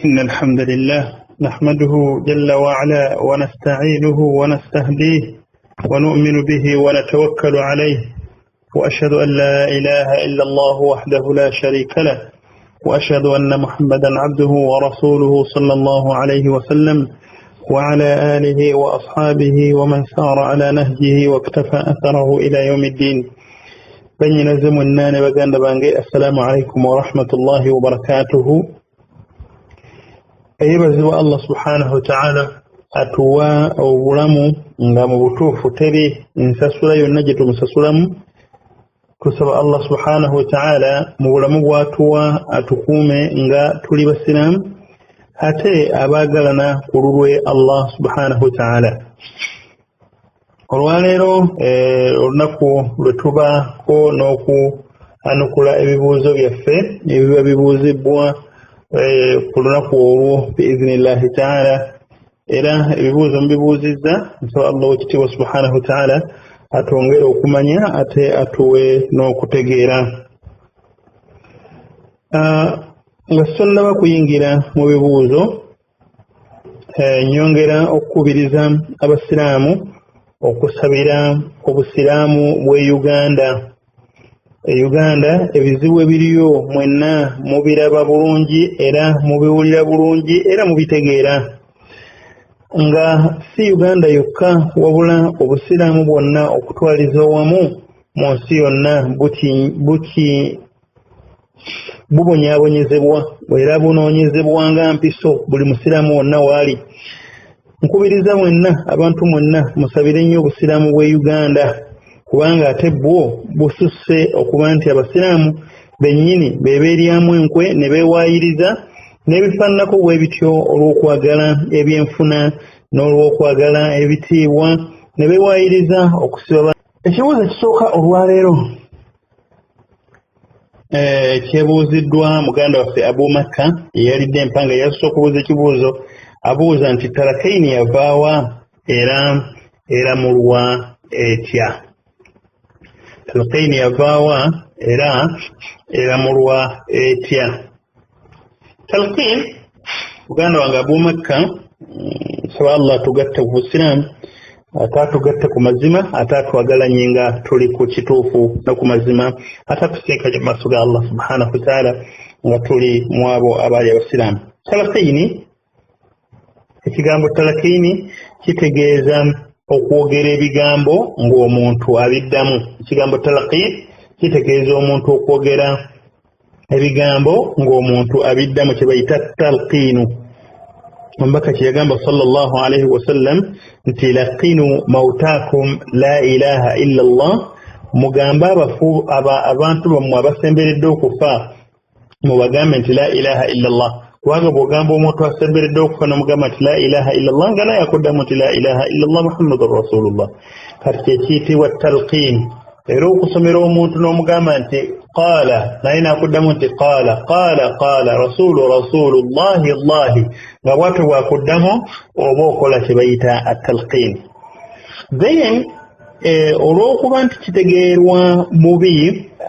إن الحمد لله نحمده جل وعلا ونستعينه ونستهديه ونؤمن به ونتوكل عليه وأشهد أن لا إله إلا الله وحده لا شريك له وأشهد أن محمدا عبده ورسوله صلى الله عليه وسلم وعلى آله وأصحابه ومن سار على نهجه واكتفى أثره إلى يوم الدين بني نزم النان بغان بانغي السلام عليكم ورحمة الله وبركاته أيبزو الله سبحانه وتعالى أتوا أو بلامو نغام بطوف تري إنساسولا ينجد مساسولام كسب الله سبحانه وتعالى مغلمو واتوا أتقومي نغا تولي بسلام أتي أباغلنا قروري الله سبحانه وتعالى olwaleero olunaku lwe tubaako n'okuanukula ebibuuzo byaffe ebiba bibuuzibwa ku lunaku olwo biizinillahi taala era ebibuuzo mubibuuzizza nsaba allah wekitiibwa subhanahu wataala atwongere okumanya ate atuwe n'okutegeera nga sonnaba kuyingira mu bibuuzo nyongera okukubiriza abasiraamu okusabira obusiraamu bwe Uganda ebizibu ebiriyo mwenna mubiraba bulungi era mubiwulira bulungi era mubitegeera nga si Uganda yokka wabula obusiraamu bwonna okutwaliza wamu mu nsi yonna bubonyaabonyezebwa era bunoonyezebwa nga mpiso buli musiraamu wonna waali nkubiriza mwenna abantu mwenna musabire nnyo obusiraamu bwe Uganda kubanga ate bwo bususse okuba nti abasiraamu bennyini bebeeryamu enkwe ne beewaayiriza n'ebifaananako bwe bityo olw'okwagala ebyenfuna n'olw'okwagala ebitiibwa ne beewaayiriza okusiba ekibuuzo ekisooka olwaleero kyebuuziddwa muganda waffe Abu Makka eyalidde empanga yasooka okubuuza ekibuuzo abuuza nti Talakaini yavaawa eramulwa etya Talakaini yavaawa era eramulwa etya Talakaini muganda wange Abu Makka nsaba Allah atugatte ku busiraamu ate atugatte ku mazima ate atwagalanye nga tuli ku kituufu no ku mazima ate atusinkanye mu maaso ga Allah subhanahu wa taala nga tuli mu abo abaali abasiraamu Talakaini ekigambo Talakaini kitegeeza okwogera ebigambo ng'omuntu abiddamu ekigambo Talakaini kitegeeza omuntu okwogera ebigambo ng'omuntu abiddamu kye bayita talqiinu omubaka kye yagamba sallallahu alaihi wasallam nti laqinu mautaakum la ilaha illa Allah mugamba abantu bammwe abasemberedde okufa mubagambe nti la ilaha illa Allah kubanga bw'ogamba omuntu asemberedde okufa n'omugamba nti la ilaha illa Allah nga naye akuddamu nti la ilaha illa Allah muhammadun rasulullah kati kyekiyitibwa talqiin era okusomera omuntu n'omugamba nti qaala naye n'akuddamu nti qaala rasulullahi llahi nga bwatyo bwakuddamu oba okola kye bayita atalqiin then olw'okuba nti kitegeerwa bubi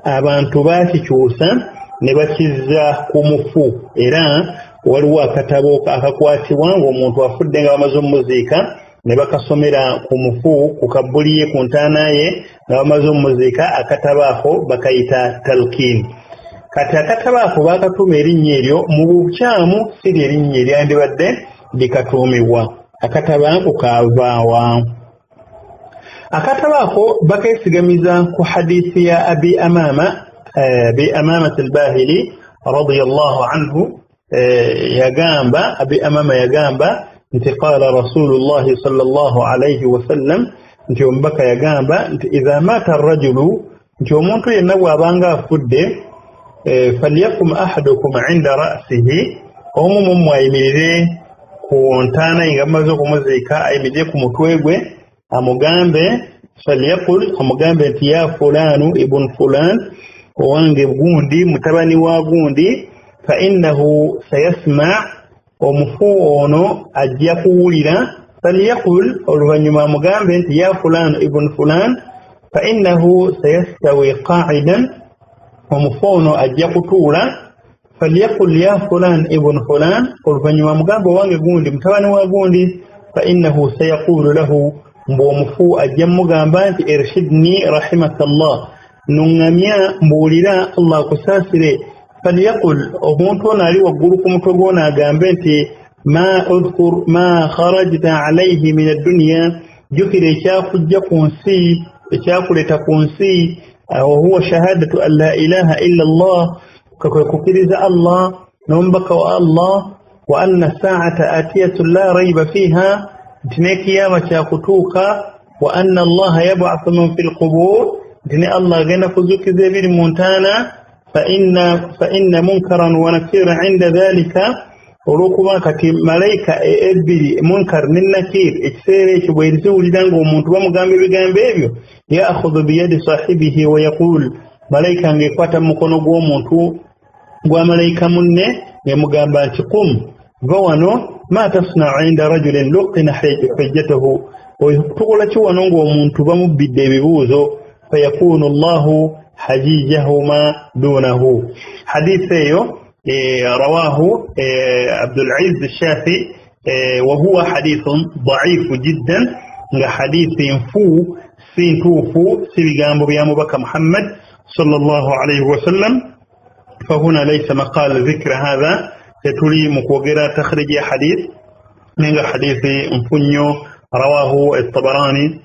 abantu baakikyusa ne bakizza ku mufu era waliwo akatabo akakwatibwa ng'omuntu afudde nga bamaze omuziika ne bakasomera ku mufu ku kabbuli ye ku ntaana ye nga bamaze omuziika akatabo ako bakayita talqiin kati akatabo ako baakatuuma erinnya eryo mu bukyamu siri erinnya eryandibadde likatuumibwa akatabo ako kaavaawa akatabo ako bakeesigamiza ku hadiisi ya abi amama al-bahili radiyallahu anhu abi amama yagamba nti qaala rasulullahi sallallahu alayhi wasallam nti omubaka yagamba nti idha mata arrajulu nti omuntu yenna bw'abanga afudde falyakum ahadukum inda ra'sihi omu mumwe ayimirire ku ntaana nga bamaze okumuziika ayimirire ku mutwe gwe amugambe nti ya fulaanu ibn fulaan owange gundi mutabani wa gundi fa innahu sayasma omufu ono ajja kuwulira falyaqul oluvannyuma amugambe nti ya fulaan ibn fulaan fa innahu sayastawi qaa'idan omufu ono ajja kutuula فليقل يا فلان ابن فلان قل فنيوا مغامبو وانغي غوندي متباني واغوندي فإنه سيقول له مبومفو أجم مغامبا ارشدني رحمك الله نغميا موليلا الله كساسري فليقل أمونتون علي وقلكم تقونا غامبنتي ما أذكر ما خرجت عليه من الدنيا جكري شاكو جكونسي شاكو لتكونسي وهو شهادة أن لا إله إلا الله ككرز الله نمبك الله وأن الساعة آتية لا ريب فيها تنكيا مشاكتوكا وأن الله يبعث من في القبور تني الله غنى فزوك زبير مونتانا فإن منكرا ونكير عند ذلك ولوكما كتي ملايكة إبري منكر من نكير إكسيري كبيرزو لدانغو منتوى مغامبي بغامبي يأخذ بيد صاحبه ويقول ملايكة نكواتا مكونو منتو وملايكة منه يمغامبا تقوم فوانو ما تصنع عند رجل لقن حجته ويقول شو نونغو منتوى مبدي ببوزو فيكون الله حجيجهما دونه حديث رواه عبد العزيز الشافعي وهو حديث ضعيف جدا حديث فو سين توفو سيغامبو بيامو بك محمد صلى الله عليه وسلم فهنا ليس مقال ذكر هذا تتولي مكوغيرا تخرج حديث من حديث مفنيو رواه الطبراني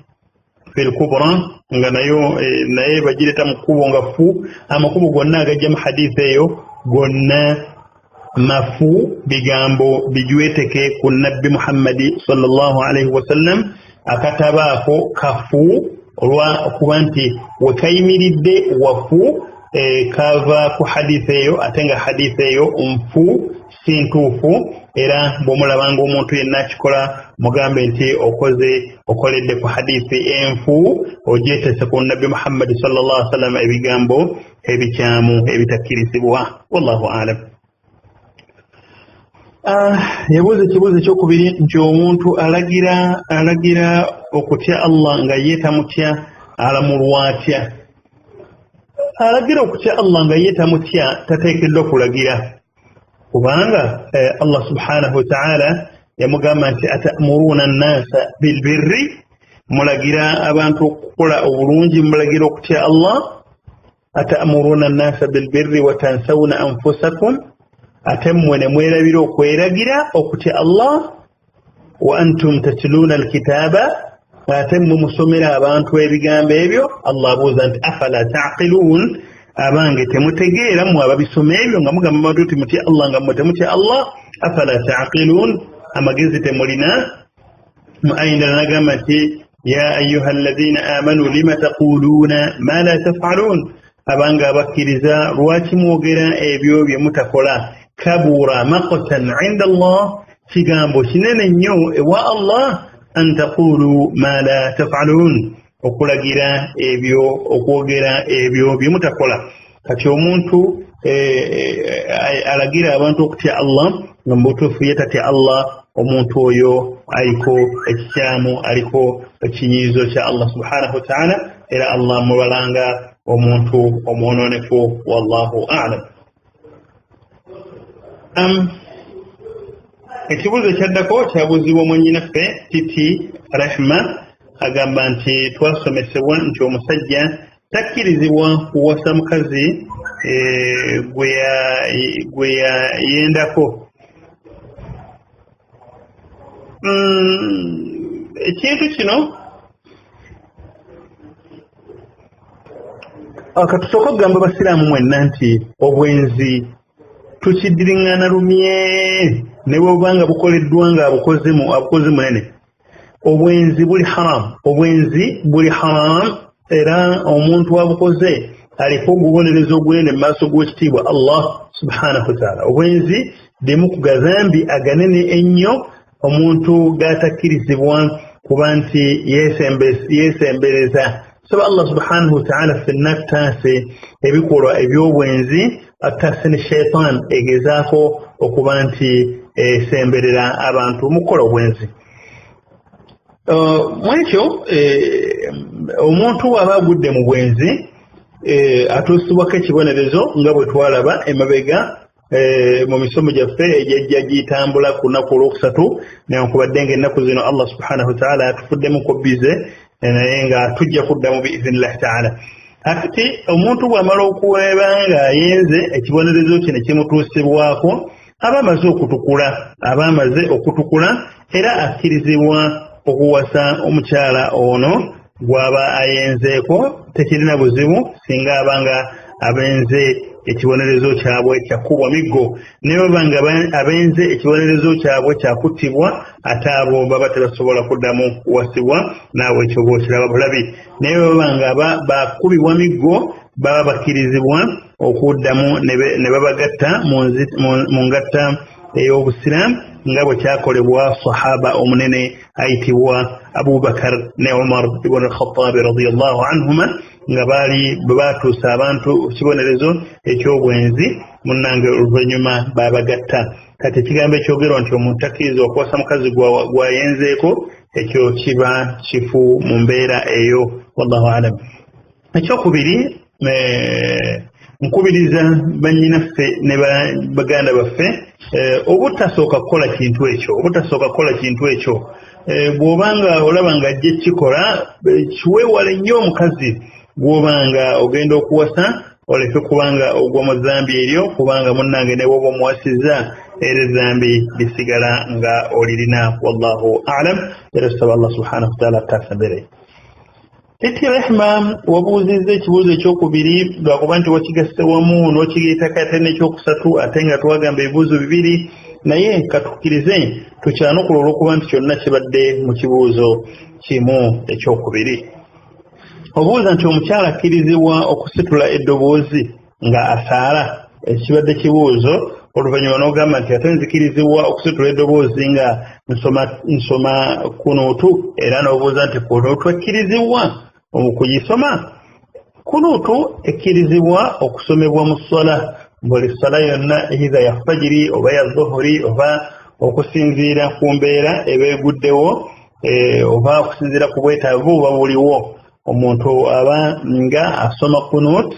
في الكبرى nganayo naye bajireta mukubo ngafu amakubo gonna gajja hadithiyo gonna mafu bigambo bijweteke ku nabbi Muhammadi sallallahu alaihi wasallam akatabako kafu olwa kubanti wakayimiridde wafu kava ku hadithiyo atenga hadithiyo umfu sintufu era bomulabanga omuntu yenna kikola mugambe nti okoledde ku hadithi enfu ojetese ku nabbi Muhammad sallallahu alaihi wasallam ebigambo ebikyamu ebitakirizibwa wallahu aalam. Yabuuza ekibuuzo ekyokubiri nti omuntu alagira okutya Allah nga ye tamutya alamulwa atya. Alagira okutya Allah nga ye tamutya tateekeddwa kulagira kubanga Allah subhanahu wa ta'ala yamugamba nti atamuruna an-nasa bil birri mulagira abantu okukola obulungi mulagira okutya Allah atamuruna an-nasa bil birri wa tansawna anfusakum atamwe ne mwerabira okweragira okutya Allah wa antum tatluna al-kitaba atamwe musomera abantu ebigambo ebyo Allah abuuza nti afala ta'qilun abange temutegeera mu ababisoma ebyo nga mugamba abantu nti mutya Allah nga mutemutya Allah afala ta'qilun amagezi temulina ayindala nagamba nti ya ayuha alladhina amanu lima taquluna ma la taf'alun abanga abakkiriza lwaki mwogera ebyo bye mutakola kabura maqtan 'inda Allah kigambo kinene nnyo ewa Allah an taqulu ma la taf'alun okulagira ebyo okwogera ebyo bye mutakola kati omuntu alagira abantu okutya Allah nga mbutuufu yetatya Allah omuntu oyo aliko ekikyamu aliko ekinyiizo kya Allah subhanahu wa ta'ala era Allah mubalanga omuntu omwononefu wallahu a'lam. Ekibuuzo ekyaddako kyabuuzibwa mwennyinaffe Titi Rehma agamba nti twasomesebwa nti omusajja takkirizibwa kuwasa mukazi gwe yendako. Ekintu kino akatusooka okugamba abasiraamu mwenna nti obwenzi tukiddiringana lumye ne bw'obanga bukoleddwa nga abukoze munene. Obwenzi buli haram, obwenzi buli haram era omuntu abukoze aliko ogubonerezo ogwene mu maaso g'ekitiibwa Allah subhanahu wa ta'ala. Obwenzi limu ku gazambi aganene ennyo omuntu gatakkirizibwa kuba nti yeesembereza. Saba Allah subhanahu wa ta'ala ffenna tutaase ebikolwa eby'obwenzi ataase ne shaitan egezaako okuba nti esemberera abantu mu kukola obwenzi. Mwekyo omuntu bw'aba agudde mu bwenzi atuusibwako ekibonerezo nga bwe twalaba emabega mu misomo gyaffe ejjajja gitambula ku lunaku olwokusatu newankubadde ng'ennaku zino Allah subhanahu wa ta'ala atufuddemukko bize naye nga tujja kuddamu biiznillahi ta'ala. Akati omuntu bw'amala okuweba ng'ayenze ekibonerezo kye ne kimutuusibwako aba amaze okutukula era akkirizibwa okuwasa omukyala ono gw'aba ayenzeeko tekirina buzibu singa abanga abenze ekibonerezo kyabwe kyakubwa miggo naye banga abenze ekibonerezo kyabwe kyakuttibwa ate abo baba tebasobola kuddamu kuwasibwa naawe ekyo bookiraba bulabi naye banga bakubibwa miggo baba bakkirizibwa okuddamu ne babagatta mu ngatta ey'obusiraamu nga bwe kyakolebwa sahaba omunene ayitibwa Abubakar ne Umar ibn al-Khattab radiyallahu anhuma nga batuusa abantu kibonerezo eky'obwenzi munnange oluvannyuma babagatta. Kati ekigambo ekyogerwa nti omuntu takkiriza okuwasa mukazi gwayenzeeko ekyo kiba kifu mu mbeera eyo wallahu alam. Ekyokubiri nkubiriza bannyinaffe ne baganda baffe obutasooka kukola kintu ekyo bw'obanga olaba nga ajja ekikola kiweewale nnyo omukazi gw'obanga ogenda okuwasa oleke kubanga ogwa mu zambi eryo kubanga munnange ne bw'oba omuwasizza era ezambi lisigala nga olirina wallahu alam. Era tusaba Allah subhanahu wa ta'ala ataasa mbere. Eti Rehma wabuuzizza ekibuuzo ekyokubiri lwakuba nti wakigase wamu n'okigeeta kate n'ekyokusatu ate nga twagamba ebibuuzo bibiri naye katukkirize tukyanukula olw'okuba nti kyonna kibadde mu kibuuzo kimu ekyokubiri. Obuuza nti omukyala akkirizibwa okusitula eddoboozi nga asaala ekibadde kibuuzo oluvannyuma n'ogamba nti ate nzikirizibwa okusitula eddoboozi nga nsoma kunuutu era n'obuuza nti kunuutu ekkirizibwa okugisoma. Kunuutu ekkirizibwa okusomebwa mu ssola buli ssola yonna eitha ya fajiri oba ya zuhuri oba okusinziira ku mbeera eba eguddewo oba okusinziira ku bwetaavu oba buliwo omuntu aba nga asoma kunut.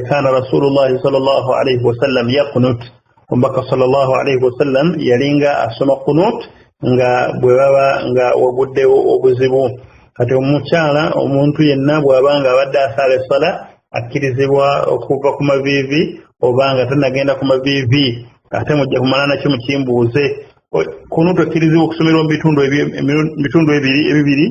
Kana rasulullahi sallallahu alaihi wasallam yaqnut omubaka sallallahu alaihi wasallam yalinga asoma kunut nga bwe baba nga waguddewo obuzibu. Kati omukyala omuntu yenna bw'aba nga abadde asaala essala akkirizibwa okuva ku maviivi oba nga tanagenda ku maviivi ate mujja kumala nakyo mukimbuuze. Kunut akkirizibwa okusomerwa mu bitundu ebibiri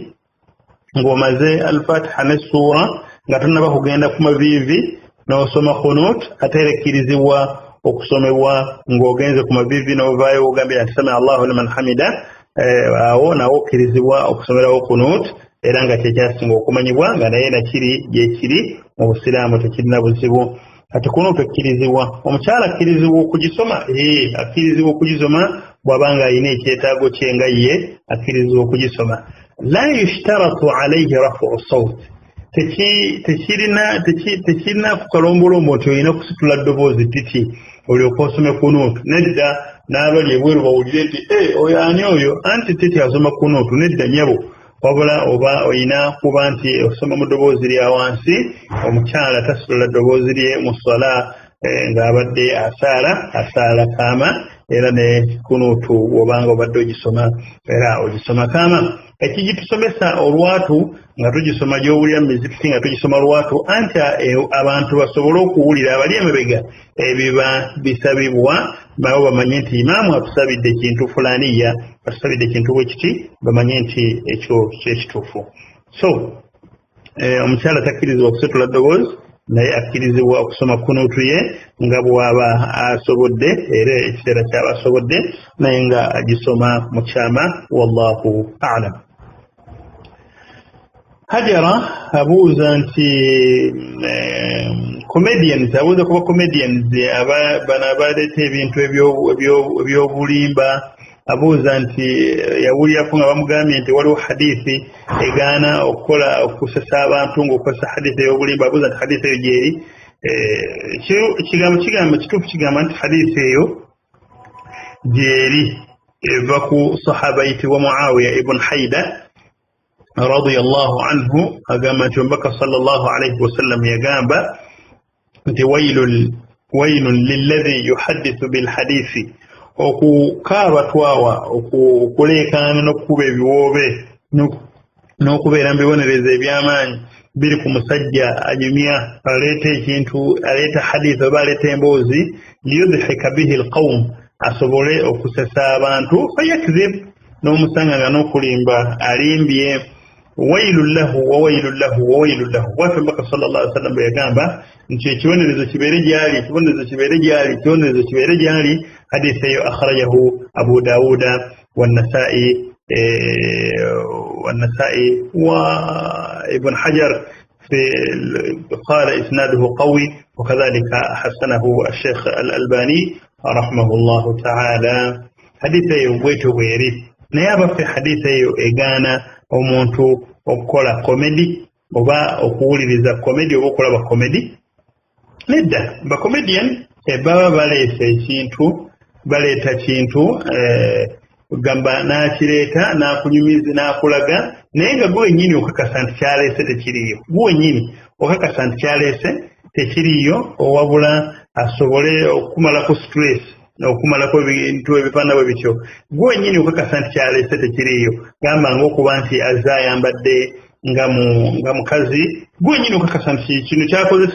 ng'omaze al-Fatiha ne ssuura nga tonnaba kugenda ku maviivi n'osoma kunut ate era ekkirizibwa okusomebwa ng'ogenze ku maviivi n'ovaayo ogambye nti sami Allahu liman hamida awo nawo okkirizibwa okusomerawo kunut era nga kyekyasinga okumanyibwa nga naye nakiri gyekiri mu busiraamu tekirina buzibu. Kati kunut ekkirizibwa omukyala akkirizibwa okugisoma akkirizibwa okugisoma bw'abanga alina ekyetaago kye nga ye akkirizibwa okugisoma. La yushtaratu alayhi rafu sawt tekirina kukalombolombo nti olina kusitula ddoboozi titi olyoka osome kunuutu nedda n'abali ebweru bawulire nti oyo ani oyo anti titi asoma kunuutu nedda nyabo wabula oba olina kuba nti osoma mu ddoboozi lya wansi. Omukyala tasitula ddoboozi lye mu swala ng'abadde asaala kaama era ne kunuutu bw'obanga obadde ogisoma era ogisoma kaama. Ekigitusomesa olwatu nga tugisoma gy'owulira mu mizikiti nga tugisoma lwatu anti abantu basobole okuwulira abali emabega ebiba bisabibwa nabo bamanye nti imaamu atusabidde ekintu fulaniya atusabidde ekintu bwe kiti bamanye nti ekyo kyekituufu. So omukyala takkirizibwa okusitula ddoboozi naye akkirizibwa okusoma kunuutu ye nga bw'aba asobodde era ekiseera ky'aba asobodde naye nga agisoma mu kyama wallahu a'lam. Hajara abuuza nti comedians abuuza kuba comedians bano abaleeta ebintu ebyobulimba abuuza nti yawulirako nga bamugambye nti waliwo hadithi egaana okusesa abantu ng'okozesa hadithi ey'obulimba. Abuuza nti hadithi eyo gyeri. Kituufu kigamba nti hadithi eyo gyeri eva ku sahaba ayitibwa Muawiya ibn Haida radiyallahu anhu agamba nti omubaka sallallahu alayhi wasallam yagamba nti wailul wailun lilladhi yuhaddithu bilhadithi okukaaba twawa okuleekaana n'okukuba ebiwoobe n'okubeera mu bibonerezo eby'amaanyi biri ku musajja anyumya aleeta ekintu aleeta hadisi oba aleeta emboozi liyudhika bihi alqawm asobole okusesa abantu fayakzib n'omusanga nga n'okulimba alimbye wailu lahu wa wailu lahu wa wailu lahu bwatyo mbaka sallallahu alaihi wasallam bwe yagamba nti ekibonerezo kibeere gyali ekibonerezo kibeere gyali ekibonerezo kibeere gyali hadisi eyo akhrajahu abu dawuda والنسائي وابن حجر قال إسناده قوي وكذلك حسنه الشيخ الألباني رحمه الله تعالى حديثه يويته ويري نيابا في حديثه إغانا ومونتو وكولا كوميدي وبا أقولي لذا كوميدي وكولا بكوميدي ندى بكوميديان بابا باليسا يشينتو باليتا شينتو gamba n'akireeta n'akunyumiza n'akulaga naye nga gwe wennyini okakasa nti kyaleese tekiriyo gwe wennyini okakasa nti kyaleese tekiriyo owabula asobole okumalako stress okumalako ebintu ebifaana bwe bityo gwe wennyini okakasa nti kyaleese tekiriyo gamba ng'okuba nti azze ayambadde nga mukazi gwe wennyini okakasa nti kino kyakoze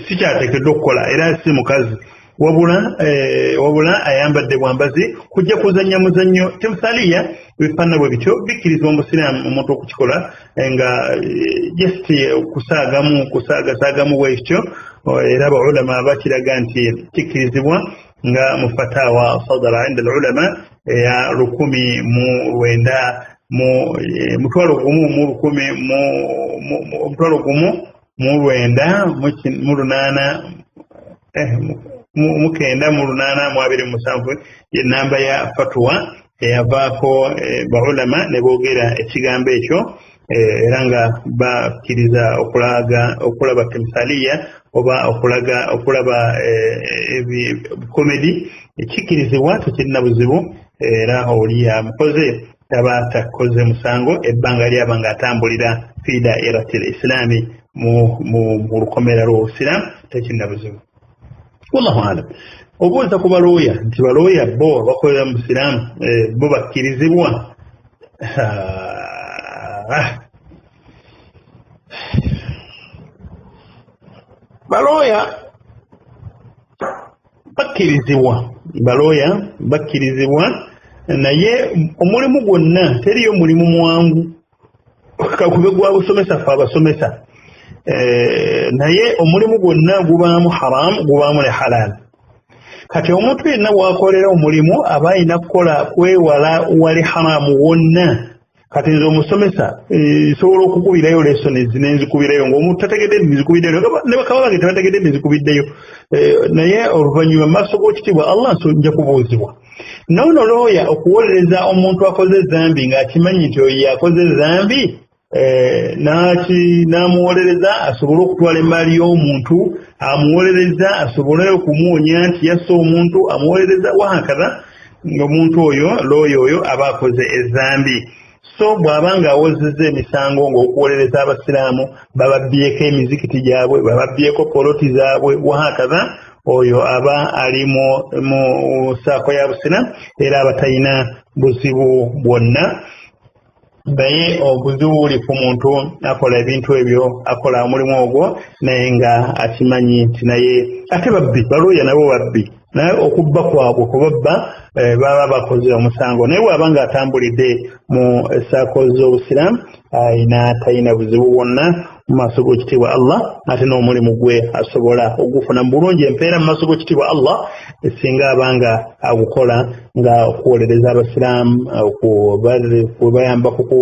si kyateekeddwa okukola era si mukazi wabula ayambadde bwambazi kujja kuzanya muzannyo temsaliya ebifaana bwe bityo bikkiriza omusiraamu omuntu okukikola nga just kusaagasagamu bwekityo era abaulama bakiraga nti kikkirizibwa nga mu fatawa sadara inda alulama ya 1987 ye namba ya fatwa eyavaako baulama ne boogera ekigambo ekyo era nga bakkiriza okulaba temsaliya oba okulaba komedi ekikkirizibwa tekirina buzibu era oli amukoze taba takoze musango ebbanga lyaba nga atambulira fi dairati lislaami mu lukomera lw'obusiraamu tekirina buzibu. Wallahu alam. Obuuza ku balooya nti balooya bo bakolera mu busiraamu bo bakkirizibwa balooya bakkirizibwa naye omulimu gwonna teriyo mulimu mwangu kakube gwa busomesa fe abasomesa naye omulimu gwonna gubaamu haramu gubaamu ne halal kati omuntu yenna bw'akolera omulimu aba alina kukola kwewala wali haramu wonna kati nze omusomesa nsobola okukubirayo lesoni nenzikubirayo ng'omuntu tategedde nzikubiddeyo ne bakaba bange tebategedde nzikubiddeyo naye oluvannyuma mu maaso g'ekitiibwa Allah nja kubuuzibwa noono looya okuwolereza omuntu akoze zambi ng'akimanyi nti oyo yakoze zambi n'amuwolereza asobole okutwala emaali y'omuntu amuwolereza asobole okumuwonya nti yasse omuntu amuwolereza wahakaza ng'omuntu oyo looya oyo aba akoze ezambi so bw'aba ng'awozezza emisango ng'okuwolereza abasiraamu bababbyeko emizikiti gyabwe bababbyeko poloti zaabwe wahakaza oyo aba ali mu saako ya busiraamu era aba talina buzibu bwonna naye obuzibu buli ku muntu akola ebintu ebyo akola omulimu ogwo naye nga akimanyi nti naye ate babbi balooya nabo babbi naye okubba kwabwe kubabba baba bakoze omusango naye bw'aba ng'atambulidde mu saako z'obusiraamu talina buzibu bwonna mu maaso g'ekitiibwa Allah ate n'omulimu gwe asobola ogufuna mu bulungi empeera mu maaso g'ekitiibwa Allah singa abanga agukola nga okuwolereza abasiraamu okubayambako ku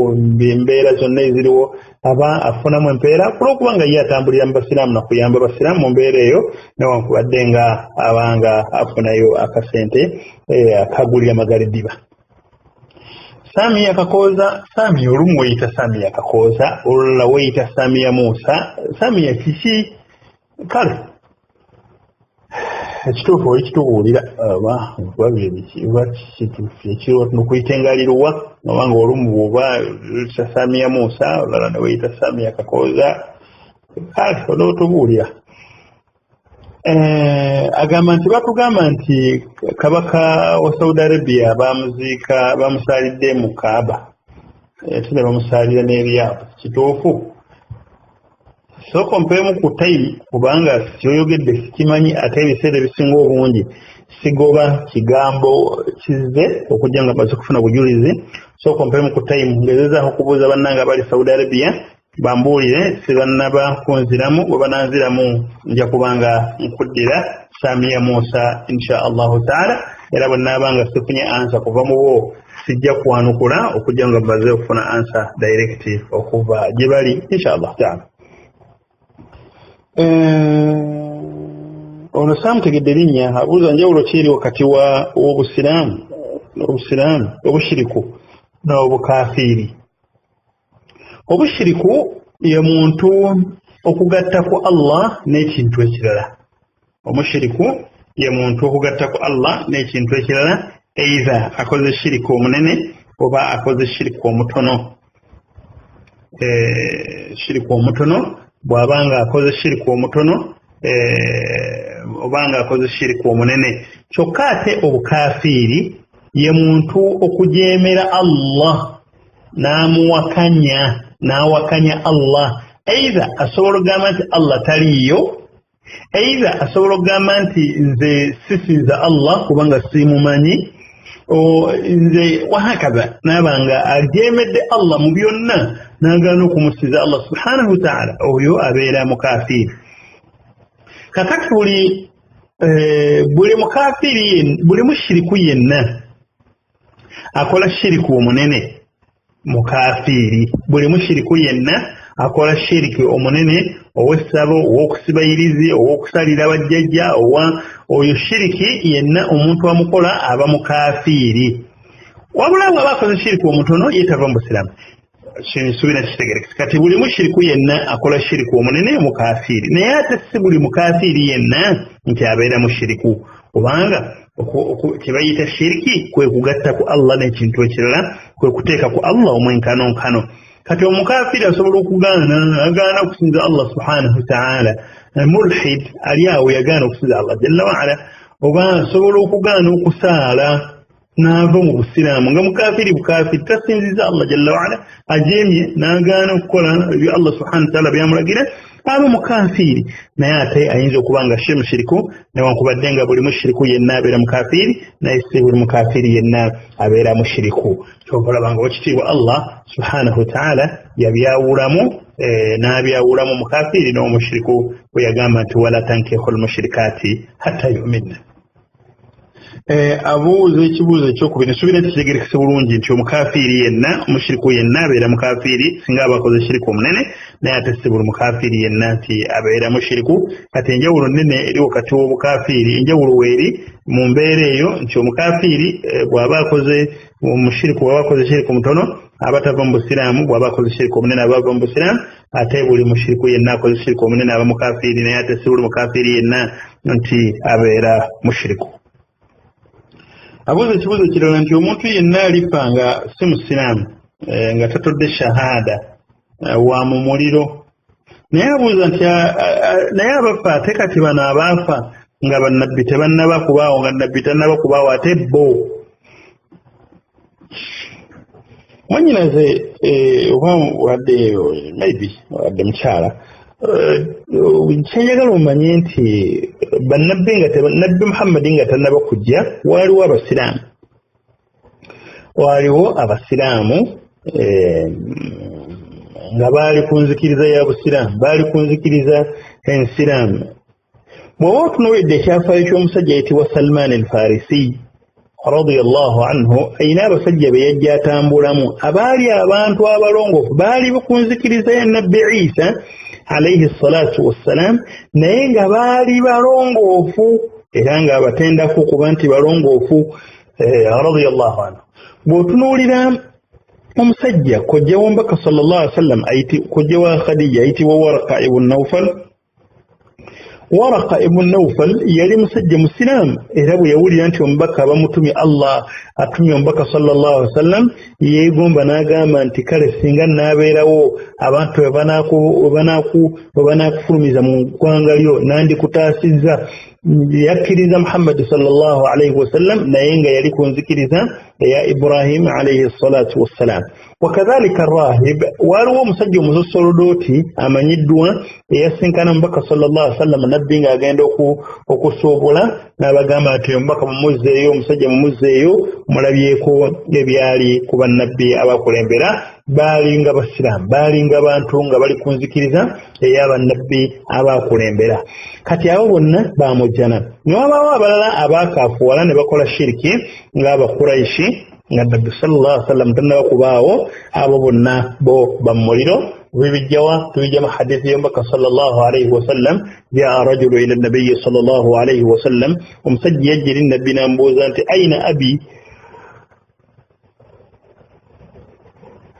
mbeera zonna eziriwo aba afunamu empeera kulw'okuba nga ye atambulira mu basiraamu nakuyamba abasiraamu mu mbeera eyo newankubadde nga abanga afunayo akasente akagulira magalidiba. Samiya Kakooza, Samiya olumu weyita Samiya Kakooza, olulala weyita Samiya Muusa, Samiya kiki kale ekituufu olitubuulira ekiro nokuyita engaliruwa oba nga olumu bw'oba oyita Samiya Muusa olulala ne weyita Samiya Kakooza kale olwotubuulira agamba nti batugamba nti kabaka wa Saudi Arabia bamusalidde mu Kaaba tene bamusalira n'ebyabo kituufu sooka ompeemu ku time kubanga kyoyogedde sikimanyi ate ebiseera ebisinga obungi sigoba kigambo kizze okujja nga baze kufuna bujulizi sooka ompeemu ku time ngezezaako okubuuza bannanga bali Saudi Arabia bambuulire sibannaba kunziramu bwe bananziramu nja kubanga nkuddira Samia Musa insha Allahu taala era bwe naabanga sifunye ansa kuva mu bo sijja kwanukula okujja nga baze okufuna ansa direct okuva gye bali insha Allahu taala. Ono saamutegedde linnya abuuza njawulo ki eri wakati w'obusiraamu obushiriku n'obukafiiri. Obushiriku ye muntu okugatta ku Allah n'ekintu ekirala. Omushiriku ye muntu okugatta ku Allah n'ekintu ekirala either akoze shiriku omunene oba akoze shiriku omutono. Shiriku omutono bw'abanga akoze shiriku omutono obanga akoze shiriku omunene. Kyokka ate obukafiiri ye muntu okujeemera Allah n'awakanya Allah. Either asobola okugamba nti Allah taliiyo, either asobola okugamba nti nze sisinza Allah kubanga simumanyi, nze wahakaza n'abanga ajeemedde Allah mu byonna n'agaana okumusiza Allah subhanahu wa ta'ala, oyo abeera mukafiiri. Kakati buli mukafiiri buli mushiriku yenna akola shiriku omunene mukafiiri. Buli mushiriku yenna akola shiriki omunene ow'essabo ow'okusibayirizi ow'okusalira bajjajja oyo shiriki yenna omuntu amukola aba mukafiiri. Wabula bw'aba akoze shiriki omutono yeetava mu busiraamu. Suubira kitegerekese. Kati buli mushiriku yenna akola shiriki omunene mukafiiri, naye ate si buli mukafiiri yenna nti abeera mushiriku, kubanga kye bayita shiriki kwe kugatta ku Allah n'ekintu ekirala, kwe kuteeka ku Allah omwenkanonkano. Kati omukafiiri asobola okugaana agaana okusinza Allah subhanahu wa ta'ala. Mulhid ali awo yagaana okusinza Allah jalla wa ala, oba asobola okugaana okusaala n'ava mu busiraamu nga mukafiiri bukafiiri tasinziza Allah jalla wa ala, ajeemye n'agaana okukola ebyo Allah subhanahu wa ta'ala byamulagira, aba mukafiiri. Naye ate ayinza okuba nga she mushiriku newankubadde nga buli mushiriku yenna abeera mukafiiri, naye si buli mukafiiri yenna abeera mushiriku. Kyova olabanga wekitiibwa Allah subhanahu wa ta'ala yabyawulamu n'abyawulamu mukafiiri n'omushiriku bwe yagamba nti wala tankihul mushrikaati hatta yu'minna. Abuuza ekibuuzo ekyokubiri nsuubira kitegerekese bulungi nti omukafiiri yenna omushiriku yenna abeera mukafiiri singa aba akoze shiriku omunene, naye ate si buli mukafiiri yenna nti abeera mushiriku. Kati enjawulo nnene eri wakati w'obukafiiri, enjawulo weeri mu mbeera eyo nti omukafiiri bw'aba akoze omushiriku bw'aba akoze shiriku mutono aba tava mu busiraamu, bw'aba akoze shiriku omunene aba ava mu busiraamu. Ate buli mushiriku yenna akoze shiriku omunene aba mukafiiri, naye ate si buli mukafiiri yenna nti abeera mushiriku. Abuuza ekibuuzo kirala nti omuntu yenna alifa nga si musiraamu nga tatodde shahada wa mu muliro, naye abuuza nti naye abafa ate kati bano abaafa nga bannabbi tebannaba kubaawo, nga nabbi tannaba kubaawo ate bo mwanyinaze oba wadde maybe wadde mukyala kyenjagala omanye nti bannabbi nabbi Muhammadi nga tannaba kujja waaliwo abasiraamu nga baali ku nzikiriza ya busiraamu, baali ku nzikiriza ensiraamu. Bw'oba otunuulidde ekyafaayo ky'omusajja ayitibwa Salman al-Farisi radiyallahu anhu, ayina abasajja be yajja atambulamu abaali abantu abalongoofu, baali ku nzikiriza ya nabbi Isa alayhi salatu wassalam, naye nga baali balongoofu era nga abatendako kuba nti balongoofu radiyallahu anhu. Bw'otunuulira omusajja kojja w'omubaka sallallahu alaihi wasallam kojja wa Khadija ayitibwa Waraka ibn Nawfal, Waraqa ibn Nawfal yali musajja musiramu era bwe yawulira nti omubaka abamutumye Allah atumye omubaka sallallahu alaihi wasallam yeegomba n'agamba nti kale singa naabeerawo abantu banaakufulumiza mu ggwanga lyo nandikutaasizza. Yakkiriza Muhammad sallallahu alaihi wasallam naye nga yali ku nzikiriza eya Ibrahim alaihi salatu wassalam. Wakadhalika rahib waliwo omusajja omusosolodoti amanyiddwa eyasinkana omubaka sallallahu alaihi wasallam nabbi nga agenda okusuubula n'abagamba nti omubaka mumuzzeeyo omusajja mumuzzeeyo mulabyeko ebyali ku bannabbi abakulembera baali nga basiraamu baali nga bantu nga bali ku nzikiriza ey'abannabbi abakulembera. Kati abo bonna bamujjana ne wabaawo abalala abaakaafuwala ne bakola shiriki ng'abakuraishi nga nabbi sallallahu alaihi wasallam tannaba kubaawo abo bonna bo bamuliro. Bibijjawa tubijja mu hadithi y'omubaka sallallahu alaihi wasallam jaa rajulu ila nabiyyi sallallahu alaihi wasallam omusajja yajja eri nabbi n'amubuuza nti aina abi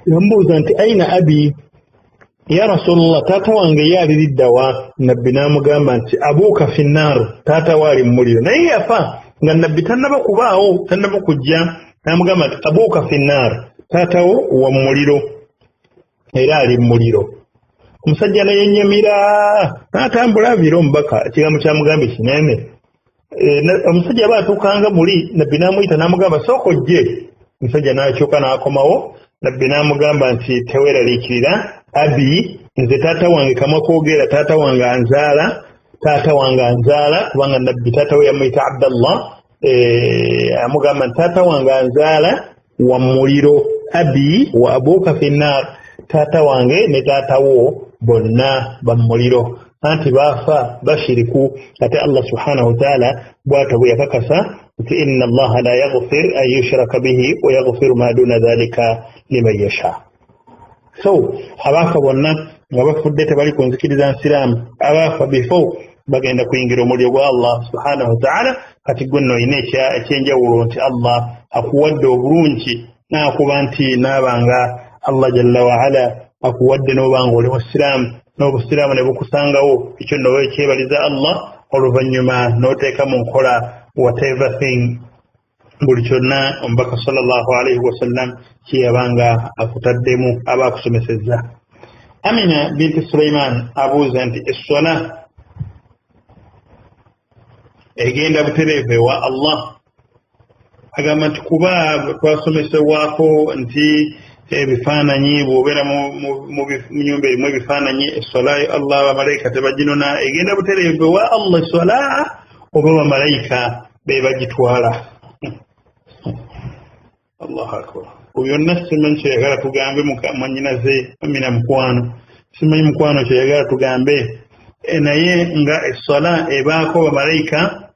yamubuuza nti aina abi ya Rasulullah taata wange ye aliriddawa. Nabbi n'amugamba nti abuuka fi nnaaru taata waali mu muliro naye yafa nga nabbi tannaba kubaawo tannaba kujja. N'amugamba nti abuuka fi nnaaru taatawo wa mu muliro era ali mu muliro. Omusajja naye yennyamira n'atambula aviira omubaka ekigambo kyamugamba ekinene. Omusajja aba atuukanga muli nabbi n'amuyita n'amugamba sooka ojje. Omusajja n'akyuka n'akomawo. Nabbi n'amugamba nti teweeraliikirira abi nze taata wange kamwa koogera taata wange anzaala kubanga nabbi taata we yamuyita Abdallah. Amugamba nti taata wange anzaala wa muliro abi wa abuuka fi nnaar taata wange ne taatawo bonna bamuliro anti baafa bashiriku. Ate Allah subhanahu wa ta'ala bw'atyo bwe yakakasa nti inna Allaha la yaghfir an yushraka bihi wa yaghfiru ma duna dhalika liman yasha. So abaafa bonna nga bafudde tebali ku nzikiriza nsiraamu abaafa bifo bagenda kuyingira omuliro gwa Allah subhanahu wa ta'ala. Kati gwe nno olina ekyenjawulo nti Allah akuwadde obulungi n'akuba nti naabanga Allah jalla wa ala akuwadde n'obanga oli musiraamu n'obusiraamu ne bukusangawo ekyo nno weekyebaliza Allah oluvannyuma n'oteeka mu nkola whatever thing buli kyonna omubaka sallallahu alaihi wasallam kyeyabanga akutaddemu aba akusomesezza. Amina binti Sulaiman abuuza nti essola egenda butereevu ewa Allah. Agamba nti kuba twasomesebwako nti ebifaananyi bw'obeera mu nyumba erimu ebifaananyi essola Allah bamalayika tebaginona egenda butereevu ewa Allah essola oba bamalayika be bagitwala. Allahu akbar. Byonna simanyi kyeyagala tugambe mwanyinaze Amina mukwano simanyi mukwano kyeyagala tugambe naye nga essola ebaako bamalayika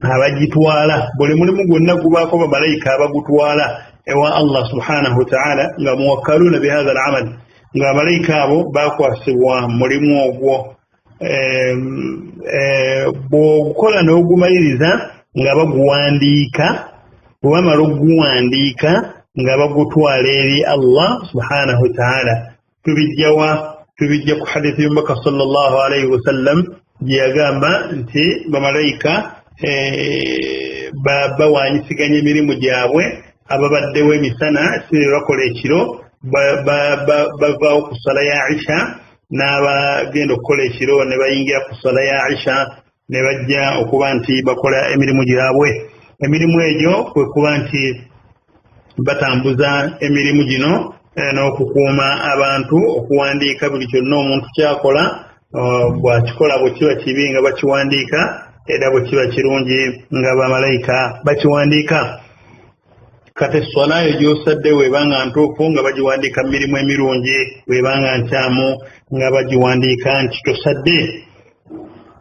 abagitwala buli mulimu gwonna gubaako bamalayika abagutwala ewa Allah subhanahu wa ta'ala nga muwakkaluna bihadha al-amal nga abalayika abo bakwasibwa mulimu ogwo bw'ogukola n'ogumaliriza nga baguwandiika bwe bamala okuguwandiika nga bagutwala eri Allah subhanahu wa ta'ala. Tubijja ku hadithi y'omubaka sallallahu alaihi wasallam gye yagamba nti bamalayika bawanyisiganya emirimu gyabwe ababaddewo emisana si bakola ekiro bavaawo ku ssala ya Isha n'abagenda okukola ekiro ne bayingira ku ssala ya Isha ne bajja okuba nti bakola emirimu gyabwe. Emirimu egyo kwe kuba nti batambuza emirimu gino n'okukuuma abantu okuwandiika buli kyonna omuntu kyakola bw'akikola bwe kiba kibi nga bakiwandiika era bwe kiba kirungi nga bamalayika bakiwandiika. Kati esswala eyo gy'osadde weebanga ntuufu nga bagiwandiika mu mirimu emirungi weebanga nkyamu nga bagiwandiika nti tosadde.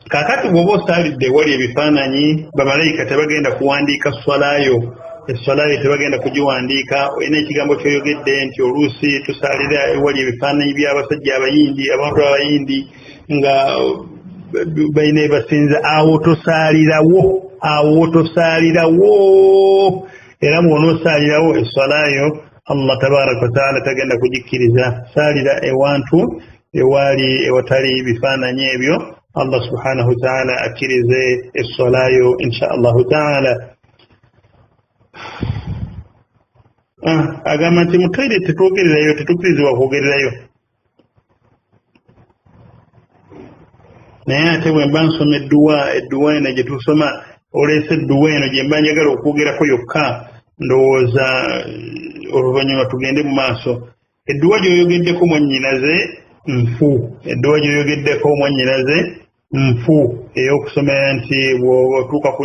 Kaakati bw'oba osaalidde ewali ebifaananyi bamalayika tebagenda kuwandiika swalayo esswalayo tebagenda kugiwandiika. Olina ekigambo ky'oyogedde nti oluusi tusaalira ewali ebifaananyi by'abasajja abayindi abantu abayindi nga balina ebasinza awo tosaalirawo era bw'onoosaalirawo esswalayo Allah tabaraka wa taala tagenda kugikkiriza. Saalira ewantu ewatali bifaananyi ebyo Allah subhanahu wa ta'ala akirize essolayo insha Allah ta'ala. Agamba nti mu toilet tetwogererayo, tetukkirizibwa kwogererayo. Naye ate bwe mba nsoma edduwa eno gye tusoma oleese edduwa eno gye mba njagala okwogerako yokka, ndowooza oluvannyuma tugende mu maaso. Edduwa gy'oyogeddeko mwannyinaze nfu, edduwa gy'oyogeddeko mwannyinaze nfu ey'okusomera nti bw'otuuka ku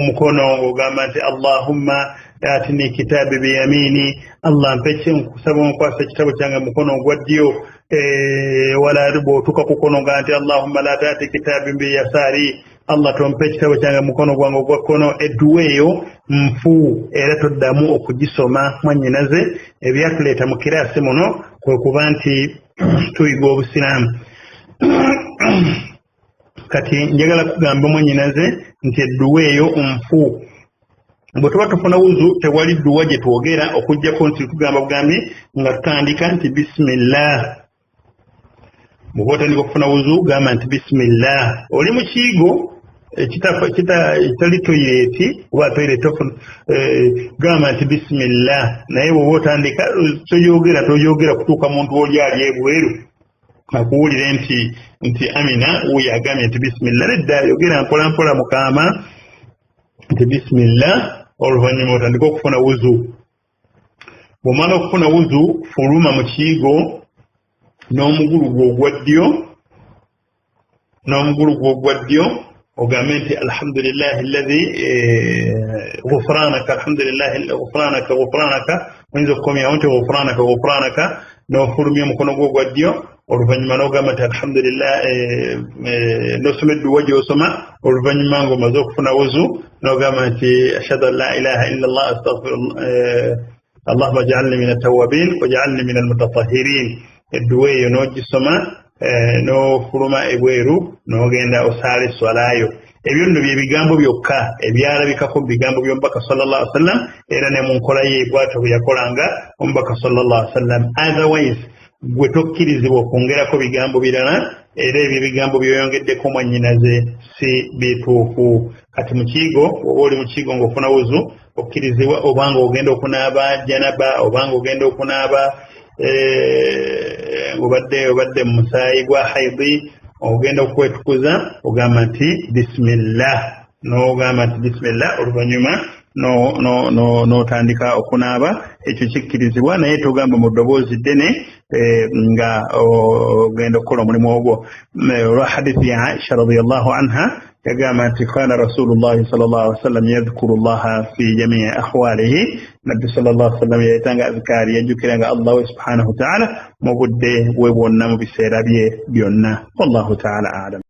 mukono ng'ogamba nti Allahumma atini kitabi biyamini, Allah mpeche nkusaba nkwasa ekitabo kyange mukono ogwa ddyo. Wala bw'otuuka ku kono nga nti Allahumma la taati kitabi biyasari, Allah tompe ekitabo kyange mukono gwange ogwa kkono. Edduwa eyo nfu era toddamu okugisoma mwannyinaze. Ebyatuleeta mu kiraasi muno kwe kuba nti tuyiga obusiraamu. Kati njagala kugamba mwannyinaze nti edduwa eyo nfu. Bwe tuba tufuna wuzu tewali dduwa gye twogera okuggyako nti tugamba bugambi nga tutandika nti bisimillah. Bw'oba otandika okufuna wuzu gamba nti bisimillah. Oli mu kiyigo kitali toyireti oba toyireti gamba nti bisimillah. Naye bw'oba otandika toyogera kutuuka muntu oli ali ebweru akuwulire nti Amina wuyo agambye nti bisimillah. Nedda yogera mpola mpola Mukama nti bisimillah, oluvannyuma otandika okufuna wuzu. Bw'omala okufuna wuzu fuluma mu kiyigo n'omugulu gwo ogwa ddyo ogambe nti alhamdulillahi alladhi ghufranaka oyinza okukomyawo nti ghufranaka n'ofulumya omukono gwo ogwa ddyo. Oluvannyuma n'ogamba nti alhamdulillah, n'osoma edduwa gy'osoma. Oluvannyuma ng'omaze okufuna wuzu n'ogamba nti ashhadu an la ilaha illa Allah astaghfirullah Allahumma ij'alni min at-tawwabin waj'alni min al-mutatahhirin. Edduwa eyo n'ogisoma n'ofuluma ebweru n'ogenda osaala esswalayo. Ebyo nno bye bigambo byokka ebyalabikako mu bigambo by'omubaka sallallahu alaihi wasallam, era ne mu nkola ye bw'atyo bwe yakolanga omubaka sallallahu alaihi wasallam. Otherwise gwe tokkirizibwa okwongerako bigambo birala, era ebyo bigambo by'oyongeddeko mwannyinaze si bituufu. Kati mu kiyigo, oba oli mu kiyigo ng'ofuna wuzu okkirizibwa obanga ogenda okunaaba janaba, obanga ogenda okunaaba obadde mu musaayi gwa haidi, ogenda okwetukuza ogamba nti bisimillah. N'ogamba nti bisimillah, oluvannyuma n'otandika okunaaba. Ekyo kikkirizibwa, naye togamba mu ddoboozi ddene nga ogenda okukola omulimu ogwo. Olwa hadithi ya Aisha radiyallahu anha yagamba nti kana rasulullahi sallallahu alaihi wasallam yadhkuru llaha fi jamii ahwalihi. Nabbi sallallahu alaihi wasallam yayitanga azkaari, yajjukiranga Allah subhanahu wa ta'ala mu budde bwe bwonna mu biseera bye byonna. Wallahu ta'ala a'lam.